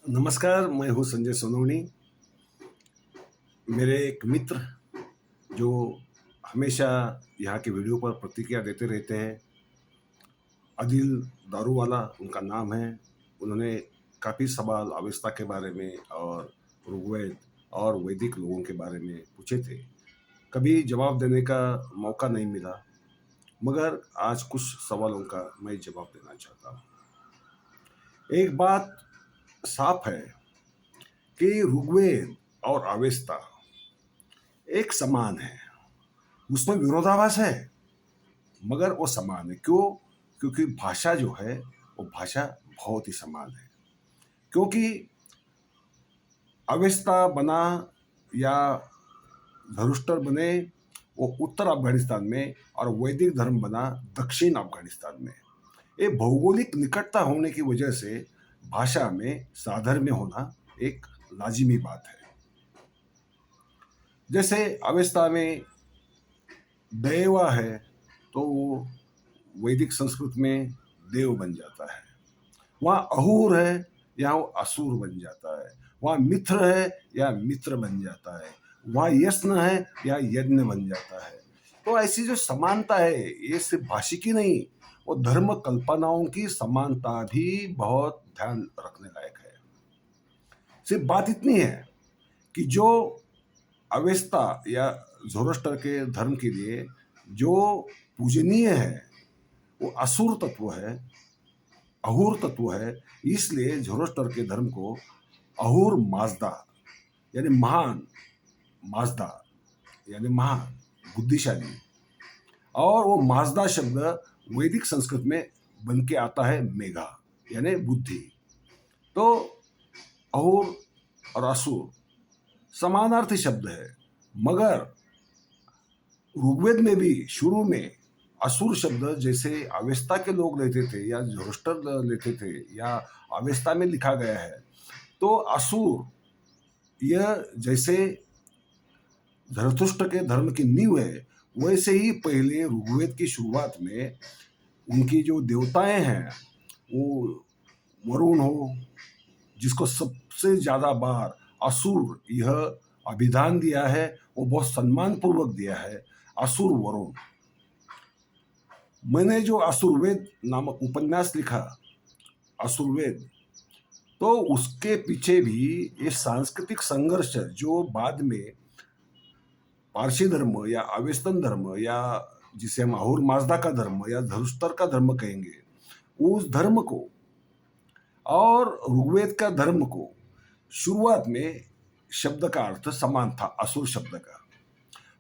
नमस्कार, मैं हूँ संजय सोनवणी। मेरे एक मित्र जो हमेशा यहाँ की वीडियो पर प्रतिक्रिया देते रहते हैं, आदिल दारूवाला उनका नाम है। उन्होंने काफ़ी सवाल अवेस्ता के बारे में और ऋग्वेद और वैदिक लोगों के बारे में पूछे थे। कभी जवाब देने का मौका नहीं मिला, मगर आज कुछ सवालों का मैं जवाब देना चाहता हूँ। एक बात साफ है कि ऋग्वेद और अवेस्ता एक समान है। उसमें विरोधाभास है, मगर वो समान है। क्यों? क्योंकि भाषा जो है वो भाषा बहुत ही समान है। क्योंकि अवेस्ता बना या धरुष्टर बने वो उत्तर अफगानिस्तान में, और वैदिक धर्म बना दक्षिण अफगानिस्तान में। ये भौगोलिक निकटता होने की वजह से भाषा में साधर्म्य होना एक लाजिमी बात है। जैसे अवेस्ता में देवा है तो वो वैदिक संस्कृत में देव बन जाता है। वहाँ अहूर है, यहाँ वो असुर बन जाता है। वहाँ मित्र है या मित्र बन जाता है। वहाँ यस्न है या यज्ञ बन जाता है। तो ऐसी जो समानता है ये सिर्फ भाषिकी नहीं, वो धर्म कल्पनाओं की समानता भी बहुत ध्यान रखने लायक है। सिर्फ बात इतनी है कि जो अवेस्ता या जोरोस्टर के धर्म के लिए जो पूजनीय है वो असुर तत्व है, अहूर तत्व है। इसलिए जोरोस्टर के धर्म को अहूर माजदा यानी महान, माजदा यानी महान, बुद्धिशाली, और वो माजदा शब्द वैदिक संस्कृत में बन के आता है मेघा यानी बुद्धि। तो अहूर और असुर समानार्थी शब्द है, मगर ऋग्वेद में भी शुरू में असुर शब्द जैसे अवेस्ता के लोग लेते थे या जोरोस्टर लेते थे या अवेस्ता में लिखा गया है, तो असुर यह जैसे जरथुस्त्र के धर्म की नींव है, वैसे ही पहले ऋग्वेद की शुरुआत में उनकी जो देवताएं हैं वो वरुण हो, जिसको सबसे ज्यादा बार असुर यह अभिधान दिया है, वो बहुत सम्मान पूर्वक दिया है, असुर वरुण। मैंने जो असुरवेद नामक उपन्यास लिखा, असुरवेद, तो उसके पीछे भी ये सांस्कृतिक संघर्ष जो बाद में पारसी धर्म या अवेस्तन धर्म या जिसे हम अहुर माजदा का धर्म या धरुस्तर का धर्म कहेंगे, उस धर्म को और ऋग्वेद का धर्म को शुरुआत में शब्द का अर्थ समान था, असुर शब्द का,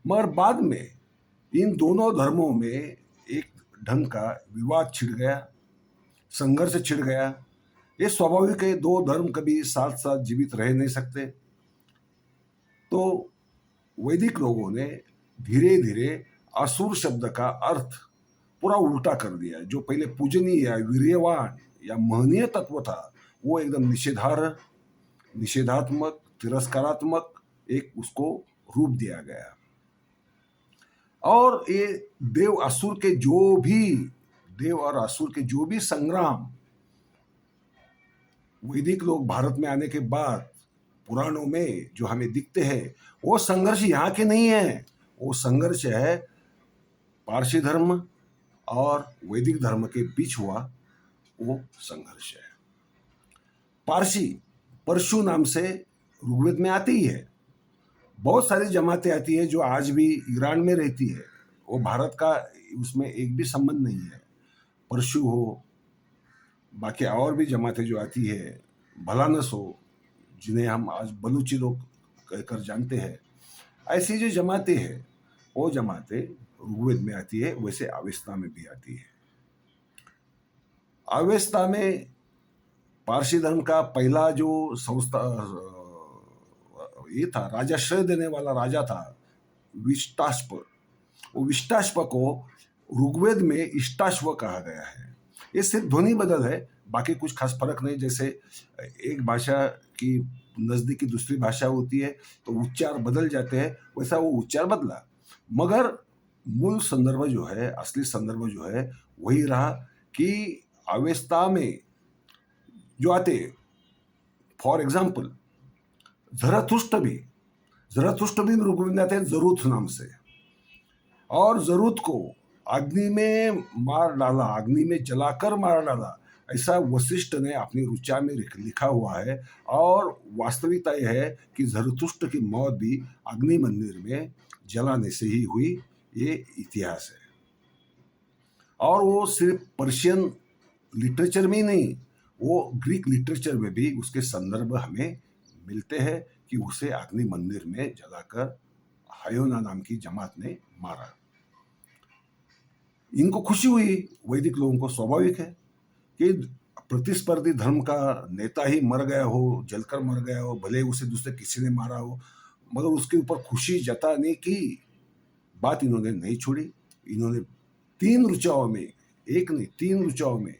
मगर बाद में इन दोनों धर्मों में एक ढंग का विवाद छिड़ गया, संघर्ष छिड़ गया। ये स्वाभाविक है, दो धर्म कभी साथ साथ जीवित रह नहीं सकते। तो वैदिक लोगों ने धीरे धीरे असुर शब्द का अर्थ पूरा उल्टा कर दिया। जो पहले पूजनीय या वीर्यवान या महनीय तत्व था, वो एकदम निषेधात्मक, तिरस्कारात्मक एक उसको रूप दिया गया। और ये देव और असुर के जो भी संग्राम वैदिक लोग भारत में आने के बाद पुराणों में जो हमें दिखते हैं, वो संघर्ष यहाँ के नहीं है। वो संघर्ष है पारसी धर्म और वैदिक धर्म के बीच हुआ वो संघर्ष है। पारसी परशु नाम से ऋग्वेद में आती ही है। बहुत सारी जमातें आती है जो आज भी ईरान में रहती है। वो भारत का उसमें एक भी संबंध नहीं है। परशु हो, बाकी और भी जमातें जो आती है, भलानस हो, जिन्हें हम आज बलूची लोग कहकर जानते हैं, ऐसी जो जमातें हैं वो जमातें ऋग्वेद में आती है, वैसे अवेस्ता में भी आती है। अवेस्ता में पारसी धर्म का पहला जो संस्था ये था, राजाश्रय देने वाला राजा था विष्टाश्व। वो विष्टाश्व को ऋग्वेद में इष्टाश्व कहा गया है। ये सिर्फ ध्वनि बदल है, बाकी कुछ खास फर्क नहीं। जैसे एक भाषा की नजदीकी दूसरी भाषा होती है तो उच्चार बदल जाते हैं, वैसा वो उच्चार बदला, मगर मूल संदर्भ जो है, असली संदर्भ जो है वही रहा कि अवेस्ता में जो आते फॉर एग्जाम्पल जरथुष्ट्र भी ऋग्वेद में आते हैं जरूथ नाम से, और जरूथ को अग्नि में मार डाला, अग्नि में जलाकर मार डाला, ऐसा वशिष्ठ ने अपनी ऋचा में लिखा हुआ है। और वास्तविकता यह है कि जरथुष्ट्र की मौत भी अग्नि मंदिर में जलाने से ही हुई, ये इतिहास है। और वो सिर्फ पर्शियन लिटरेचर में ही नहीं, वो ग्रीक लिटरेचर में भी उसके संदर्भ हमें मिलते हैं कि उसे अग्नि मंदिर में जलाकर हायोना नाम की जमात ने मारा। इनको खुशी हुई, वैदिक लोगों को स्वाभाविक है कि प्रतिस्पर्धी धर्म का नेता ही मर गया हो, जलकर मर गया हो, भले उसे दूसरे किसी ने मारा हो, मगर उसके ऊपर खुशी जताने की बात इन्होंने नहीं छोड़ी। इन्होंने 3 ऋचाओं में, एक नहीं 3 ऋचाओं में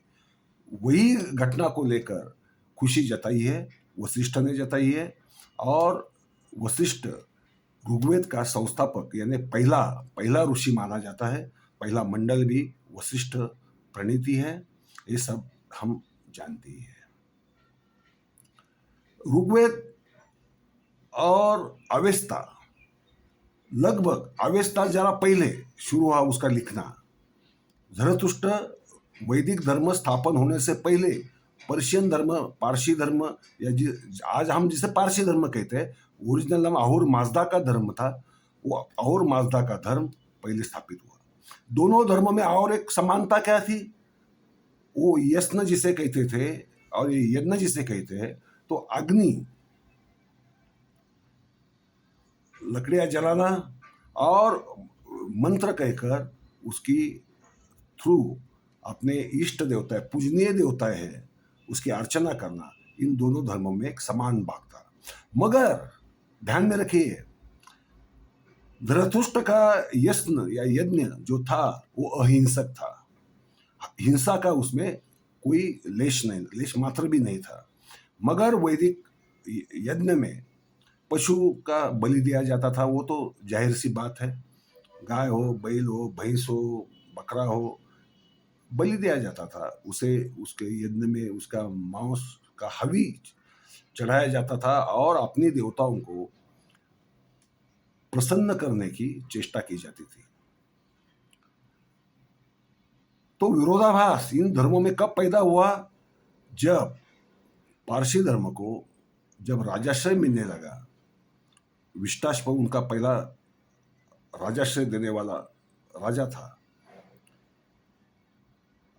वही घटना को लेकर खुशी जताई है, वशिष्ठ ने जताई है। और वशिष्ठ ऋग्वेद का संस्थापक यानी पहला ऋषि माना जाता है, पहला मंडल भी वशिष्ठ प्रणीति है, ये सब हम जानते ही हैं। ऋग्वेद और अवेस्ता, लगभग अवेस्ता जरा पहले शुरू हुआ उसका लिखना। जरथुष्ट्र वैदिक धर्म स्थापन होने से पहले पर्शियन धर्म, पारसी धर्म, या आज हम जिसे पारसी धर्म कहते हैं, ओरिजिनल नाम अहुर माजदा का धर्म था, वो अहुर माजदा का धर्म पहले स्थापित हुआ। दोनों धर्मों में और एक समानता क्या थी, वो यस्न जिसे कहते थे और ये यज्ञ जिसे कहते हैं, तो अग्नि, लकड़ियां जलाना और मंत्र कहकर उसकी थ्रू अपने इष्ट देवता है, पूजनीय देवता है, उसकी अर्चना करना, इन दोनों धर्मों में एक समान भाग था। मगर ध्यान में रखिए, जरथुष्ट्र का यस्न या यज्ञ जो था वो अहिंसक था, हिंसा का उसमें कोई लेश मात्र भी नहीं था। मगर वैदिक यज्ञ में पशु का बलि दिया जाता था, वो तो जाहिर सी बात है, गाय हो, बैल हो, भैंस हो, बकरा हो, बलि दिया जाता था उसे, उसके यज्ञ में उसका मांस का हवि चढ़ाया जाता था और अपने देवताओं को प्रसन्न करने की चेष्टा की जाती थी। तो विरोधाभास इन धर्मों में कब पैदा हुआ, जब पारसी धर्म को जब राजाश्रय मिलने लगा, विष्टाश्व उनका पहला राजाश्रय देने वाला राजा था,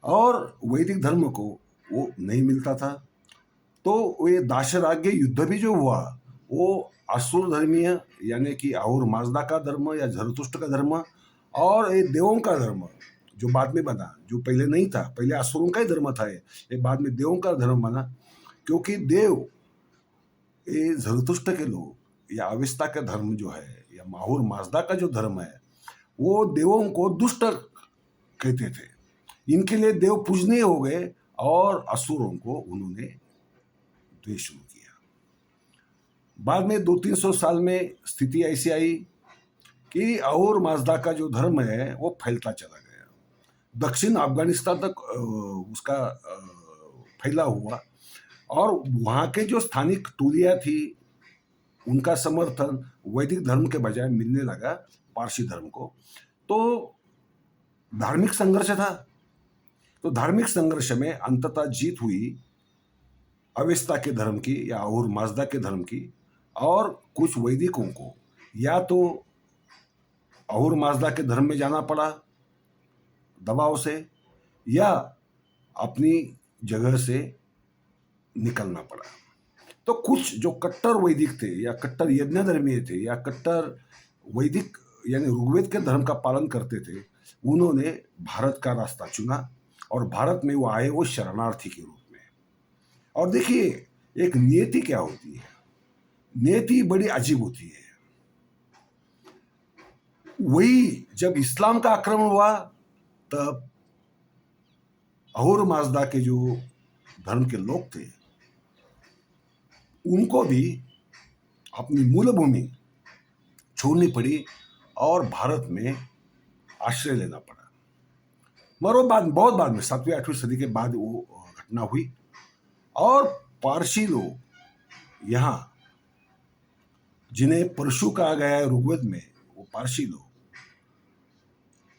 और वैदिक धर्म को वो नहीं मिलता था, तो ये दाशराज्य युद्ध भी जो हुआ वो असुर धर्मीय यानी कि अहुर माजदा का धर्म या जरथुष्ट्र का धर्म और ये देवों का धर्म जो बाद में बना, जो पहले नहीं था, पहले असुरों का ही धर्म था, ये बाद में देवों का धर्म बना। क्योंकि देव, ये जरथुष्ट्र के लोग या अवेस्ता का धर्म जो है या अहुर माजदा का जो धर्म है, वो देवों को दुष्ट कहते थे, इनके लिए देव पूजनीय हो गए और असुरों को उन्होंने द्वेष शुरू किया। बाद में 200-300 साल में स्थिति ऐसी आई कि अहुर माजदा का जो धर्म है वो फैलता चला गया, दक्षिण अफगानिस्तान तक उसका फैला हुआ, और वहाँ के जो स्थानिक टोलियाँ थी उनका समर्थन वैदिक धर्म के बजाय मिलने लगा पारसी धर्म को। तो धार्मिक संघर्ष था, तो धार्मिक संघर्ष में अंततः जीत हुई अवेस्ता के धर्म की या अहुर माजदा के धर्म की, और कुछ वैदिकों को या तो अहुर माजदा के धर्म में जाना पड़ा दबाव से, या अपनी जगह से निकलना पड़ा। तो कुछ जो कट्टर वैदिक थे या कट्टर यज्ञ धर्मीय थे या कट्टर वैदिक यानी ऋग्वेद के धर्म का पालन करते थे, उन्होंने भारत का रास्ता चुना और भारत में वो आए वो शरणार्थी के रूप में। और देखिए एक नियति क्या होती है, नियति बड़ी अजीब होती है। वही जब इस्लाम का आक्रमण हुआ तब अहुर माजदा के जो धर्म के लोग थे उनको भी अपनी मूल भूमि छोड़नी पड़ी और भारत में आश्रय लेना पड़ा। मगर बहुत बाद में 7वीं 8वीं सदी के बाद वो घटना हुई और पारसी लोग यहाँ जिन्हें परशु कहा गया है ऋग्वेद में, वो पारसी लोग,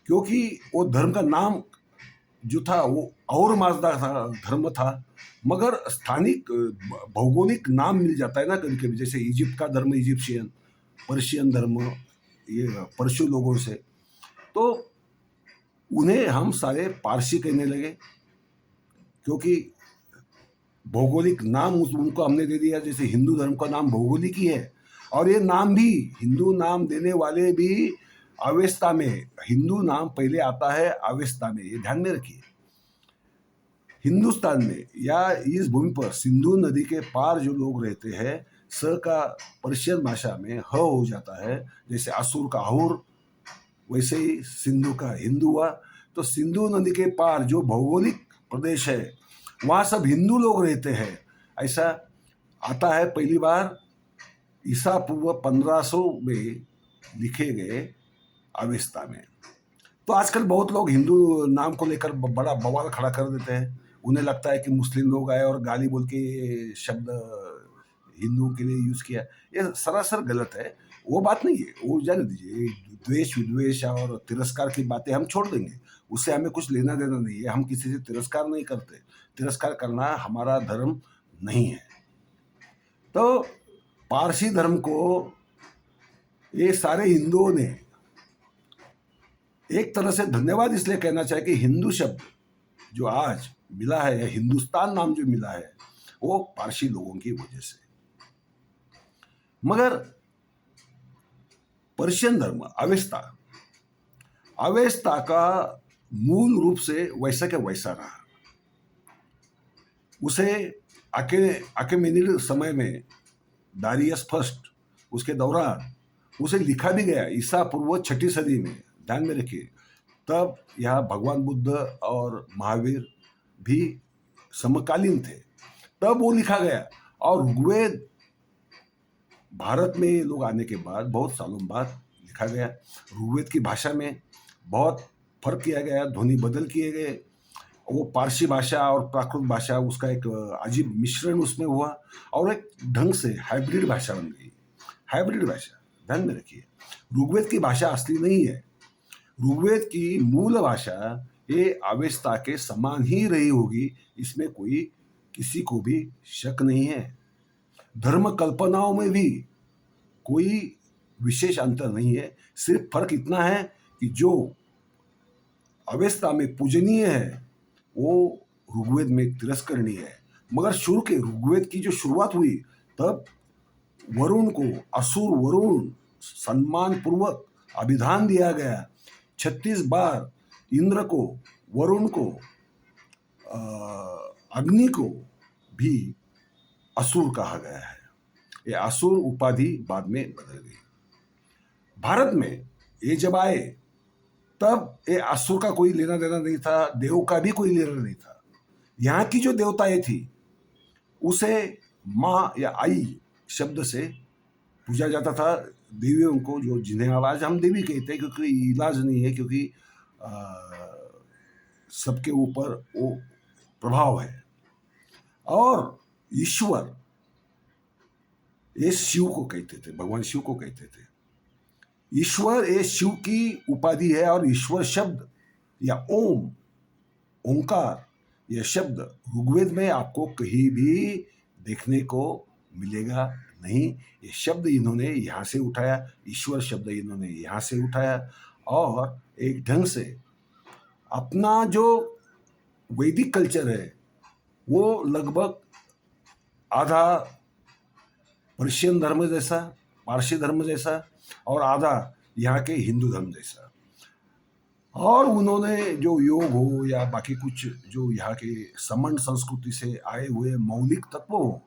क्योंकि वो धर्म का नाम जो था वो और माजदा था, धर्म था, मगर स्थानिक भौगोलिक नाम मिल जाता है ना कभी कभी, जैसे इजिप्ट का धर्म इजिप्शियन, पर्शियन धर्म ये परशु लोगों से, तो उन्हें हम सारे पारसी कहने लगे, क्योंकि भौगोलिक नाम उनको हमने दे दिया। जैसे हिंदू धर्म का नाम भौगोलिक ही है, और ये नाम भी हिंदू नाम देने वाले भी अवेस्ता में, हिंदू नाम पहले आता है अवेस्ता में, ये ध्यान में रखिए। हिंदुस्तान में या इस भूमि पर सिंधु नदी के पार जो लोग रहते हैं, स का पर्शियन भाषा में ह हो जाता है, जैसे असुर का अहुर, वैसे ही सिंधु का हिंदू हुआ। तो सिंधु नदी के पार जो भौगोलिक प्रदेश है, वहाँ सब हिंदू लोग रहते हैं, ऐसा आता है पहली बार ईसा पूर्व 1500 में लिखे गए अवेस्ता में। तो आजकल बहुत लोग हिंदू नाम को लेकर बड़ा बवाल खड़ा कर देते हैं। उन्हें लगता है कि मुस्लिम लोग आए और गाली बोल के शब्द हिंदुओं के लिए यूज किया। ये सरासर गलत है, वो बात नहीं है, वो जाने दीजिए। द्वेष विद्वेष और तिरस्कार की बातें हम छोड़ देंगे, उससे हमें कुछ लेना देना नहीं है। हम किसी से तिरस्कार नहीं करते, तिरस्कार करना हमारा धर्म नहीं है। तो पारसी धर्म को ये सारे हिंदुओं ने एक तरह से धन्यवाद इसलिए कहना चाहिए कि हिंदू शब्द जो आज मिला है, या हिंदुस्तान नाम जो मिला है, वो पारसी लोगों की वजह से। मगर पर्शियन धर्म अवेस्ता का मूल रूप से वैसा के वैसा रहा। उसे अकेमेनिड समय में, दारियस फर्स्ट, उसके दौरान उसे लिखा भी गया ईसा पूर्व 6ठी सदी में, ध्यान में रखिए। तब यहाँ भगवान बुद्ध और महावीर भी समकालीन थे, तब वो लिखा गया। और ऋग्वेद भारत में लोग आने के बाद बहुत सालों बाद लिखा गया। ऋग्वेद की भाषा में बहुत फर्क किया गया, ध्वनि बदल किए गए। वो पारसी भाषा और प्राकृत भाषा, उसका एक अजीब मिश्रण उसमें हुआ, और एक ढंग से हाइब्रिड भाषा बन गई। हाइब्रिड भाषा, ध्यान में रखिए, ऋग्वेद की भाषा असली नहीं है। ऋग्वेद की मूल भाषा ये अवेस्ता के समान ही रही होगी, इसमें कोई किसी को भी शक नहीं है। धर्म कल्पनाओं में भी कोई विशेष अंतर नहीं है। सिर्फ फर्क इतना है कि जो अवेस्ता में पूजनीय है वो ऋग्वेद में तिरस्करणीय है। मगर शुरू के ऋग्वेद की जो शुरुआत हुई, तब वरुण को, असुर वरुण, सम्मान पूर्वक अभिधान दिया गया। 36 बार इंद्र को, वरुण को, अग्नि को भी असुर कहा गया है। ये असुर उपाधि बाद में बदल गई। भारत में ये जब आए, तब ये असुर का कोई लेना देना नहीं था, देव का भी कोई लेना नहीं था। यहाँ की जो देवताएं थी, उसे माँ या आई शब्द से पूजा जाता था। देवियों को, जो जिन्हें आज हम देवी कहते हैं, क्योंकि इलाज नहीं है, क्योंकि सबके ऊपर वो प्रभाव है। और ईश्वर, ये शिव को कहते थे, भगवान शिव को कहते थे। ईश्वर ये शिव की उपाधि है। और ईश्वर शब्द या ओम, ओंकार, यह शब्द ऋग्वेद में आपको कहीं भी देखने को मिलेगा नहीं। ये शब्द इन्होंने यहाँ से उठाया, ईश्वर शब्द इन्होंने यहाँ से उठाया, और एक ढंग से अपना जो वैदिक कल्चर है वो लगभग आधा पर्शियन धर्म जैसा, पारसी धर्म जैसा, और आधा यहाँ के हिंदू धर्म जैसा। और उन्होंने जो योग हो या बाकी कुछ जो यहाँ के समण संस्कृति से आए हुए मौलिक तत्व हो,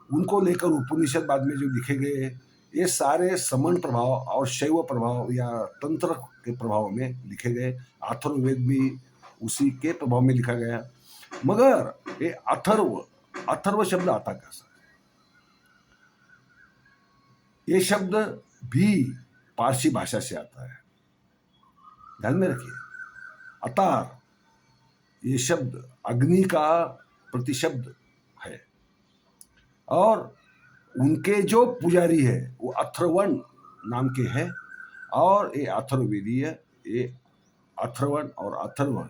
उनको लेकर उपनिषद बाद में जो लिखे गए, ये सारे समण प्रभाव और शैव प्रभाव या तंत्र के प्रभाव में लिखे गए। अथर्ववेद भी उसी के प्रभाव में लिखा गया। मगर ये अथर्व शब्द आता कैसा? ये शब्द भी पारसी भाषा से आता है, ध्यान में रखिए। अतार, ये शब्द अग्नि का प्रतिशब्द है। और उनके जो पुजारी है वो अथर्वण नाम के हैं, और ये अथर्ववेदी है। ये अथर्वण और अथर्वण,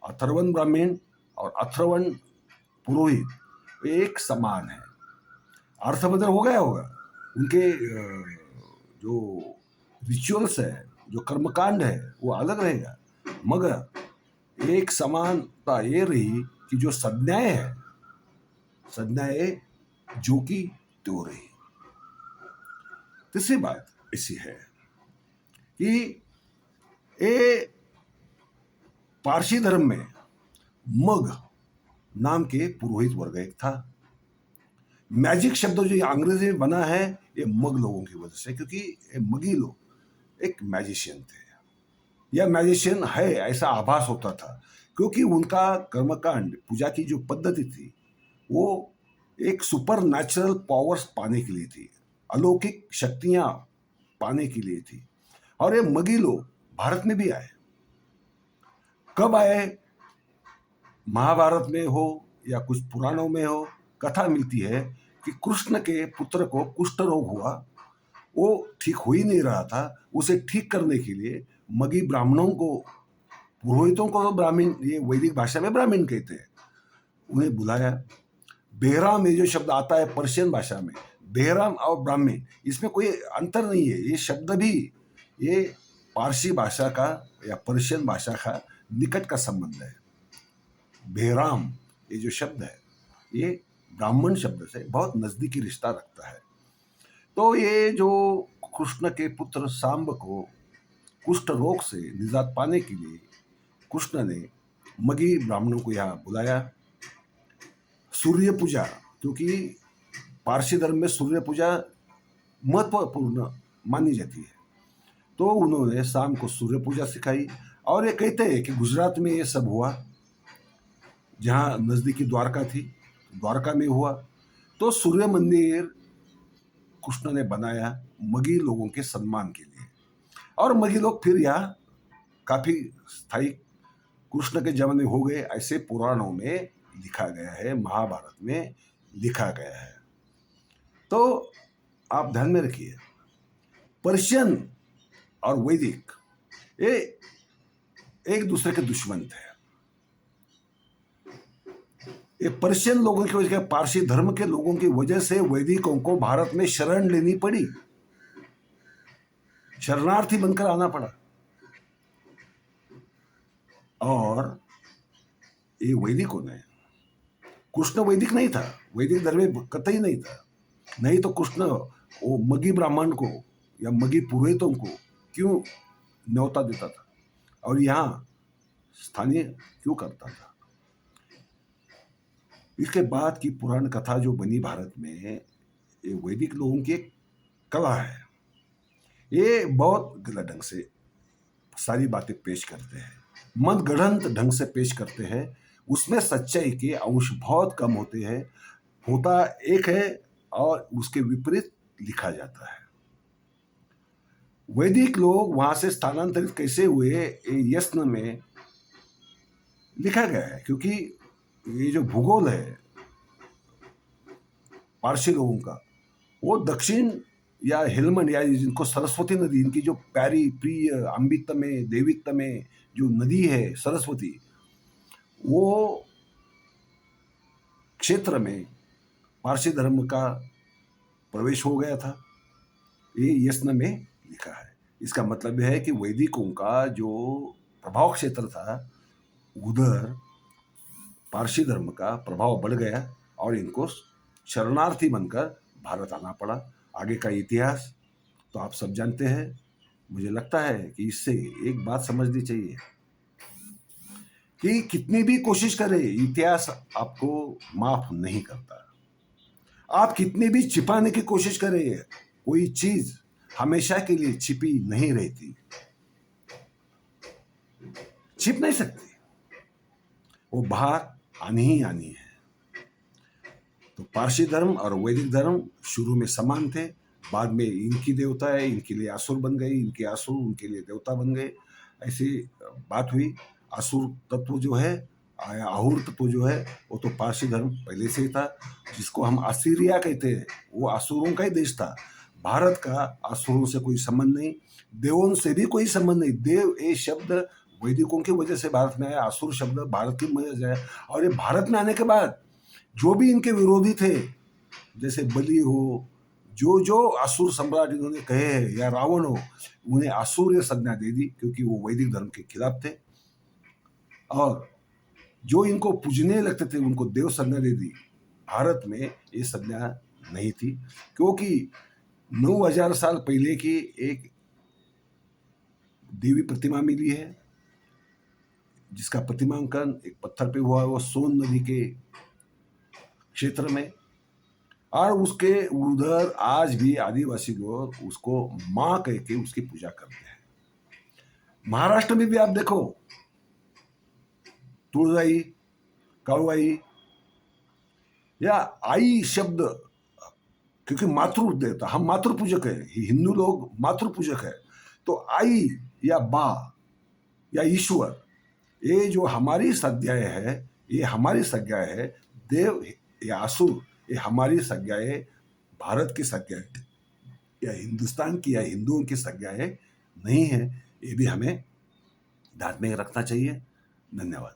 अथर्वण ब्राह्मण और अथर्वण पुरोहित एक समान है। अर्थ बदल हो गया होगा, उनके जो रिचुअल्स है, जो कर्मकांड है वो अलग रहेगा, मगर एक समानता ये रही कि जो संज्ञाएं है, संज्ञाएं जो की त्यों रही। तीसरी बात ऐसी है कि ये पारसी धर्म में मग नाम के पुरोहित वर्ग एक था। मैजिक शब्द जो ये अंग्रेजी में बना है ये मग लोगों की वजह से, क्योंकि ये मगी लोग एक मैजिशियन थे या मैजिशियन है ऐसा आभास होता था, क्योंकि उनका कर्मकांड, पूजा की जो पद्धति थी वो एक सुपर नेचुरल पावर्स पाने के लिए थी, अलौकिक शक्तियां पाने के लिए थी। और ये मगी लोग भारत में भी आए। कब आए? महाभारत में हो या कुछ पुराणों में हो, कथा मिलती है कि कृष्ण के पुत्र को कुष्ठ रोग हुआ, वो ठीक हो ही नहीं रहा था। उसे ठीक करने के लिए मगी ब्राह्मणों को, पुरोहितों को तो ब्राह्मण, ये वैदिक भाषा में ब्राह्मण कहते हैं, उन्हें बुलाया। बेहराम ये जो शब्द आता है पर्शियन भाषा में, बेहराम और ब्राह्मण, इसमें कोई अंतर नहीं है। ये शब्द भी ये पारसी भाषा का या पर्शियन भाषा का निकट का संबंध है। बेहराम ये जो शब्द है ये ब्राह्मण शब्द से बहुत नजदीकी रिश्ता रखता है। तो ये जो कृष्ण के पुत्र सांब को कुष्ठ रोग से निजात पाने के लिए कृष्ण ने मगी ब्राह्मणों को यहाँ बुलाया। सूर्य पूजा, क्योंकि पारसी धर्म में सूर्य पूजा महत्वपूर्ण मानी जाती है, तो उन्होंने शाम को सूर्य पूजा सिखाई। और ये कहते हैं कि गुजरात में ये सब हुआ, जहाँ नज़दीकी द्वारका थी, द्वारका में हुआ। तो सूर्य मंदिर कृष्ण ने बनाया मगी लोगों के सम्मान के लिए, और मगी लोग फिर यहाँ काफी स्थायी कृष्ण के जमाने हो गए, ऐसे पुराणों में लिखा गया है, महाभारत में लिखा गया है। तो आप ध्यान में रखिए, पर्शियन और वैदिक ये एक दूसरे के दुश्मन थे। ये पर्शियन लोगों की वजह, पारसी धर्म के लोगों की वजह से वैदिकों को भारत में शरण लेनी पड़ी, शरणार्थी बनकर आना पड़ा। और ये वैदिकों ने, कृष्ण वैदिक नहीं था, वैदिक धर्म कतई नहीं था, नहीं तो कृष्ण वो मगी ब्राह्मण को या मगी पुरोहितों को क्यों न्योता देता था और यहाँ स्थानीय क्यों करता था? इसके बाद की पुराण कथा जो बनी भारत में, ये वैदिक लोगों की एक कला है। ये बहुत गलत ढंग से सारी बातें पेश करते हैं, मनगढ़ंत ढंग से पेश करते हैं, उसमें सच्चाई के अंश बहुत कम होते हैं। होता एक है और उसके विपरीत लिखा जाता है। वैदिक लोग वहां से स्थानांतरित कैसे हुए ये यस्न में लिखा गया है, क्योंकि ये जो भूगोल है पारसी लोगों का, वो दक्षिण या हेलमंड या जिनको सरस्वती नदी, इनकी जो प्यारी प्रिय अम्बित में देवित्त में जो नदी है सरस्वती, वो क्षेत्र में पारसी धर्म का प्रवेश हो गया था, ये यस्न में लिखा है। इसका मतलब है कि वैदिकों का जो प्रभाव क्षेत्र था उधर पारसी धर्म का प्रभाव बढ़ गया और इनको शरणार्थी बनकर भारत आना पड़ा। आगे का इतिहास तो आप सब जानते हैं। मुझे लगता है कि इससे एक बात समझनी चाहिए कि कितनी भी कोशिश करें, इतिहास आपको माफ नहीं करता। आप कितनी भी छिपाने की कोशिश करें, कोई चीज हमेशा के लिए छिपी नहीं रहती, छिप नहीं सकती, वो बाहर आनी ही आनी है। तो पारसी धर्म और वैदिक धर्म शुरू में समान थे, बाद में इनकी देवता है, इनके लिए असुर बन गई, इनके असुर उनके लिए देवता बन गए, ऐसी बात हुई। असुर तत्व जो है आया। अहूर तो जो है वो तो पारसी धर्म पहले से ही था, जिसको हम असीरिया कहते हैं, वो असुरों का ही देश था। भारत का असुरों से कोई संबंध नहीं, देवों से भी कोई संबंध नहीं। देव ये शब्द वैदिकों की वजह से भारत में आया, असुर शब्द भारत की वजह से आया। और ये भारत में आने के बाद जो भी इनके विरोधी थे, जैसे बलि हो, जो जो असुर सम्राट इन्होंने कहे हैं, या रावण हो, उन्हें असुर संज्ञा दे दी, क्योंकि वो वैदिक धर्म के खिलाफ थे। और जो इनको पूजने लगते थे उनको देव संज्ञा दे दी। भारत में ये संज्ञा नहीं थी, क्योंकि 9000 साल पहले की एक देवी प्रतिमा मिली है, जिसका प्रतिमांकन एक पत्थर पे हुआ है, वो सोन नदी के क्षेत्र में। और उसके उधर आज भी आदिवासी लोग उसको माँ कह के उसकी पूजा करते हैं। महाराष्ट्र में भी आप देखो, तुळजाई, काळुआई, या आई शब्द, क्योंकि मातृ देवता, हम मातृ पूजक है, हिंदू लोग मातृ पूजक है। तो आई या बा या ईश्वर, ये जो हमारी संज्ञाएं है, ये हमारी संज्ञाएं है। देव या असुर ये हमारी संज्ञाएं, भारत की संज्ञाएं या हिंदुस्तान की या हिंदुओं की संज्ञाएं नहीं है। ये भी हमें ध्यान में रखना चाहिए। धन्यवाद।